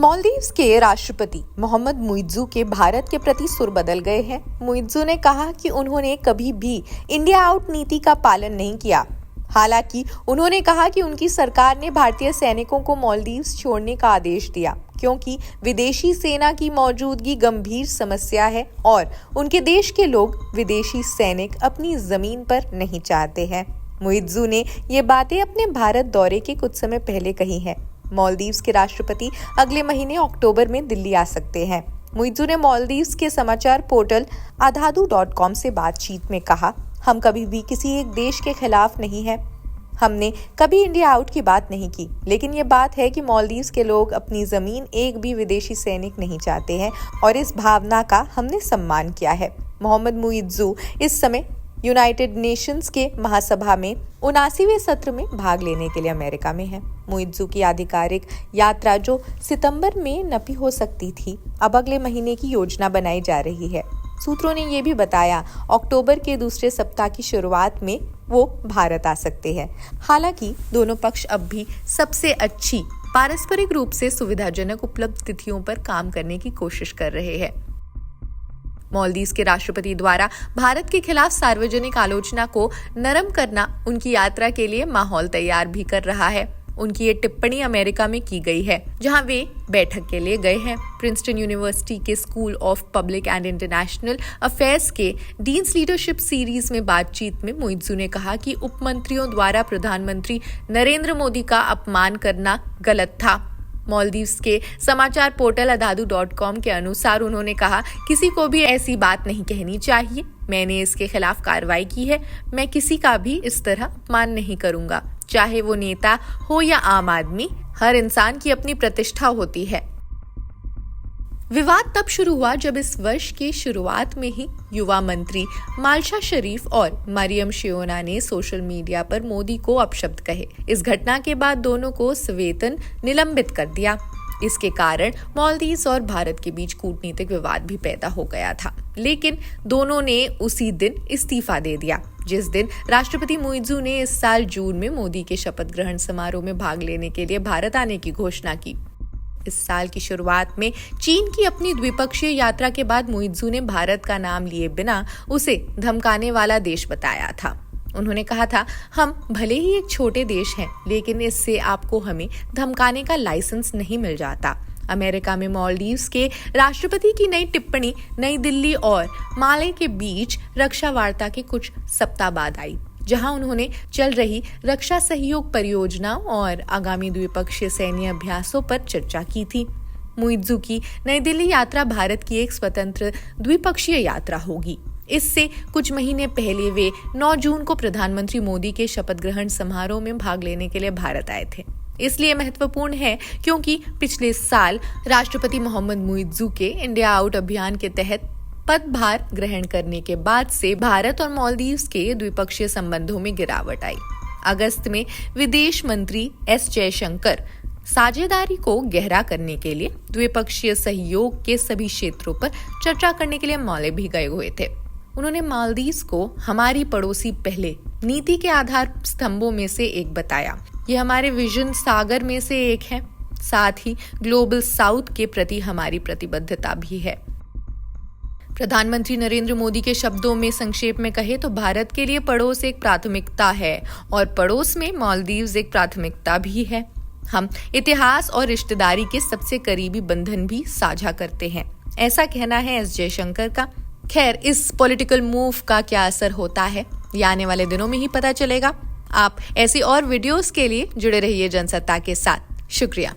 मालदीव्स के राष्ट्रपति मोहम्मद मुइज्जू के भारत के प्रति सुर बदल गए हैं। मुइज्जू ने कहा कि उन्होंने कभी भी इंडिया आउट नीति का पालन नहीं किया। हालांकि उन्होंने कहा कि उनकी सरकार ने भारतीय सैनिकों को मालदीव्स छोड़ने का आदेश दिया क्योंकि विदेशी सेना की मौजूदगी गंभीर समस्या है और उनके देश के लोग विदेशी सैनिक अपनी जमीन पर नहीं चाहते हैं। मुइज्जू ने ये बातें अपने भारत दौरे के कुछ समय पहले कही हैं। मालदीव्स के राष्ट्रपति अगले महीने अक्टूबर में दिल्ली आ सकते हैं। मुइज्जू ने मालदीव्स के समाचार पोर्टल adhadu.com से बातचीत में कहा, हम कभी भी किसी एक देश के खिलाफ नहीं हैं। हमने कभी इंडिया आउट की बात नहीं की, लेकिन ये बात है कि मालदीव्स के लोग अपनी जमीन एक भी विदेशी सैनिक नहीं चाहते हैं और इस भावना का हमने सम्मान किया है। मोहम्मद मुइज्जू इस समय यूनाइटेड नेशंस के महासभा में 79वें सत्र में भाग लेने के लिए अमेरिका में है। मुइज्जू की आधिकारिक यात्रा जो सितंबर में नपी हो सकती थी, अब अगले महीने की योजना बनाई जा रही है। सूत्रों ने ये भी बताया अक्टूबर के दूसरे सप्ताह की शुरुआत में वो भारत आ सकते हैं। हालांकि दोनों पक्ष अब भी सबसे अच्छी पारस्परिक रूप से सुविधाजनक उपलब्ध तिथियों पर काम करने की कोशिश कर रहे हैं। मालदीव्स के राष्ट्रपति द्वारा भारत के खिलाफ सार्वजनिक आलोचना को नरम करना उनकी यात्रा के लिए माहौल तैयार भी कर रहा है। उनकी ये टिप्पणी अमेरिका में की गई है, जहां वे बैठक के लिए गए हैं। प्रिंसटन यूनिवर्सिटी के school of public and international affairs के डीन्स लीडरशिप सीरीज में बातचीत में मुइज्जू ने कहा कि उपमंत्रियों द्वारा प्रधानमंत्री नरेंद्र मोदी का अपमान करना गलत था। मालदीव्स के समाचार पोर्टल adhadu.com के अनुसार उन्होंने कहा, किसी को भी ऐसी बात नहीं कहनी चाहिए। मैंने इसके खिलाफ कार्रवाई की है। मैं किसी का भी इस तरह अपमान नहीं करूंगा, चाहे वो नेता हो या आम आदमी। हर इंसान की अपनी प्रतिष्ठा होती है। विवाद तब शुरू हुआ जब इस वर्ष की शुरुआत में ही युवा मंत्री मालशा शरीफ और मरियम शियोना ने सोशल मीडिया पर मोदी को अपशब्द कहे। इस घटना के बाद दोनों को सवेतन निलंबित कर दिया। इसके कारण मालदीव्स और भारत के बीच कूटनीतिक विवाद भी पैदा हो गया था, लेकिन दोनों ने उसी दिन इस्तीफा दे दिया जिस दिन राष्ट्रपति मुइज्जू ने इस साल जून में मोदी के शपथ ग्रहण समारोह में भाग लेने के लिए भारत आने की घोषणा की। इस साल की शुरुआत में चीन की अपनी द्विपक्षीय यात्रा के बाद मुइज्जू ने भारत का नाम लिए बिना उसे धमकाने वाला देश बताया था। उन्होंने कहा था, हम भले ही एक छोटे देश हैं, लेकिन इससे आपको हमें धमकाने का लाइसेंस नहीं मिल जाता। अमेरिका में मालदीव्स के राष्ट्रपति की नई टिप्पणी नई दिल्ली और माले के बीच रक्षा वार्ता के कुछ सप्ताह बाद आई, जहां उन्होंने चल रही रक्षा सहयोग परियोजना और आगामी द्विपक्षीय सैन्य अभ्यासों पर चर्चा की थी। मुइज्जू की नई दिल्ली यात्रा भारत की एक स्वतंत्र द्विपक्षीय यात्रा होगी। इससे कुछ महीने पहले वे 9 जून को प्रधानमंत्री मोदी के शपथ ग्रहण समारोह में भाग लेने के लिए भारत आए थे। इसलिए महत्वपूर्ण है क्योंकि पिछले साल राष्ट्रपति मोहम्मद मुइज्जू के इंडिया आउट अभियान के तहत पदभार ग्रहण करने के बाद से भारत और मालदीव्स के द्विपक्षीय संबंधों में गिरावट आई। अगस्त में विदेश मंत्री एस जयशंकर साझेदारी को गहरा करने के लिए द्विपक्षीय सहयोग के सभी क्षेत्रों पर चर्चा करने के लिए माले भी गए हुए थे। उन्होंने मालदीव्स को हमारी पड़ोसी पहले नीति के आधार स्तंभों में से एक बताया। ये हमारे विजन सागर में से एक है, साथ ही ग्लोबल साउथ के प्रति हमारी प्रतिबद्धता भी है। प्रधानमंत्री नरेंद्र मोदी के शब्दों में संक्षेप में कहे तो भारत के लिए पड़ोस एक प्राथमिकता है और पड़ोस में मालदीव्स एक प्राथमिकता भी है। हम इतिहास और रिश्तेदारी के सबसे करीबी बंधन भी साझा करते हैं, ऐसा कहना है एस जयशंकर का। खैर, इस पॉलिटिकल मूव का क्या असर होता है, ये आने वाले दिनों में ही पता चलेगा। आप ऐसी और वीडियोस के लिए जुड़े रहिए जनसत्ता के साथ। शुक्रिया।